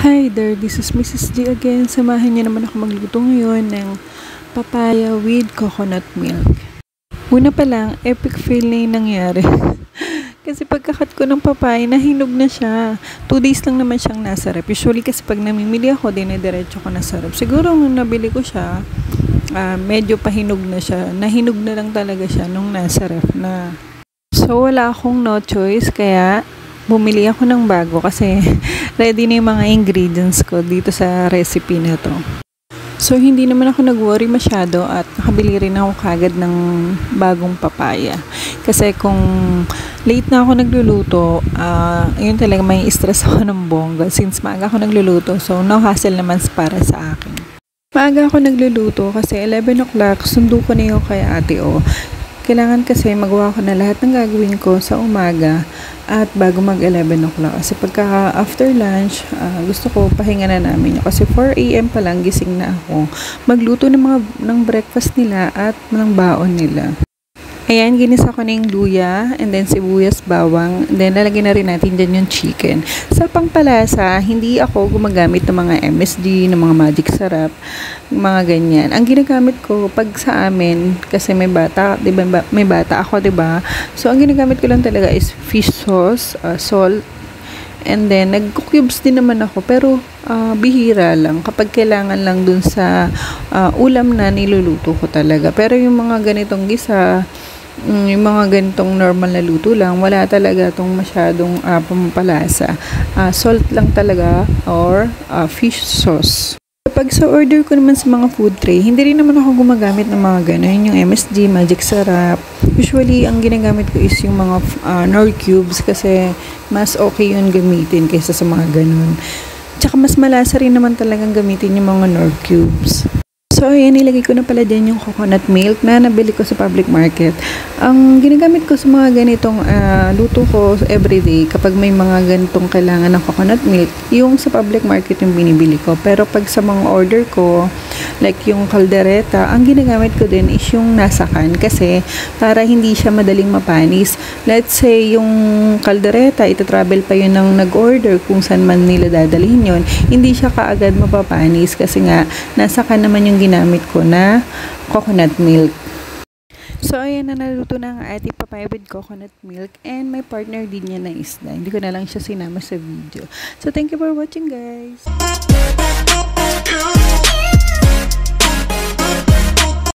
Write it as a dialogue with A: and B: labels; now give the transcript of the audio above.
A: Hi there, this is Mrs. G again. Samahan niyo naman ako magluto ngayon ng papaya with coconut milk. Una pa lang, epic fail na yung nangyari. Kasi pagkakat ko ng papaya, nahinog na siya. 2 days lang naman siyang nasa rep. Usually kasi pag namimili ako, dinediretso ko na sa rep. Siguro nung nabili ko siya, medyo pahinog na siya. Nahinog na lang talaga siya nung nasa rep na. So wala akong no choice, kaya bumili ako ng bago kasi ready na yung mga ingredients ko dito sa recipe na to. So, hindi naman ako nag-worry masyado at nakabili rin ako kagad ng bagong papaya. Kasi kung late na ako nagluluto, yun talaga may stress ako ng bongga since maaga ako nagluluto. So, no hassle naman para sa akin. Maaga ako nagluluto kasi 11 o'clock, sundo ko na yung kay ate o. Kailangan kasi magawa ko na lahat ng gagawin ko sa umaga at bago mag 11 o'clock. Kasi pagka after lunch, gusto ko pahinga na namin. Kasi 4 a.m. pa lang gising na ako. Magluto ng breakfast nila at ng baon nila. Ayan, ginisa ko na yung luya, and then sibuyas, bawang, and then lalagyan na rin natin dyan yung chicken. Sa pangpalasa, hindi ako gumagamit ng mga MSG, ng mga magic sarap, mga ganyan. Ang ginagamit ko pag sa amin, kasi may bata, diba, may bata ako, diba? So, ang ginagamit ko lang talaga is fish sauce, salt, and then nag-cubes din naman ako, pero bihira lang. Kapag kailangan lang dun sa ulam na niluluto ko talaga. Pero yung mga ganitong gisa, yung mga ganitong normal na luto lang, wala talaga itong masyadong pampalasa. Salt lang talaga or fish sauce. Pag sa order ko naman sa mga food tray, hindi rin naman ako gumagamit ng mga gano'n, yung MSG, magic sarap. Usually, ang ginagamit ko is yung mga Knorr cubes kasi mas okay yun gamitin kaysa sa mga gano'n. Tsaka mas malasa rin naman talagang gamitin yung mga Knorr cubes. So, ayan, nilagay ko na pala dyan yung coconut milk na nabili ko sa public market. Ang ginagamit ko sa mga ganitong luto ko everyday, kapag may mga ganitong kailangan ng coconut milk, yung sa public market yung binibili ko. Pero pag sa mga order ko, like yung kaldereta, ang ginagamit ko din is yung nasakan kasi para hindi siya madaling mapanis. Let's say, yung kaldereta, itatravel pa yun ng nag-order kung saan man nila dadalhin yun. Hindi siya kaagad mapapanis kasi nga, nasakan naman yung ginamit ko na coconut milk. So, ayan na, naluto na ang ating papaya with coconut milk and may partner din niya na isda. Hindi ko na lang siya sinama sa video. So, thank you for watching, guys!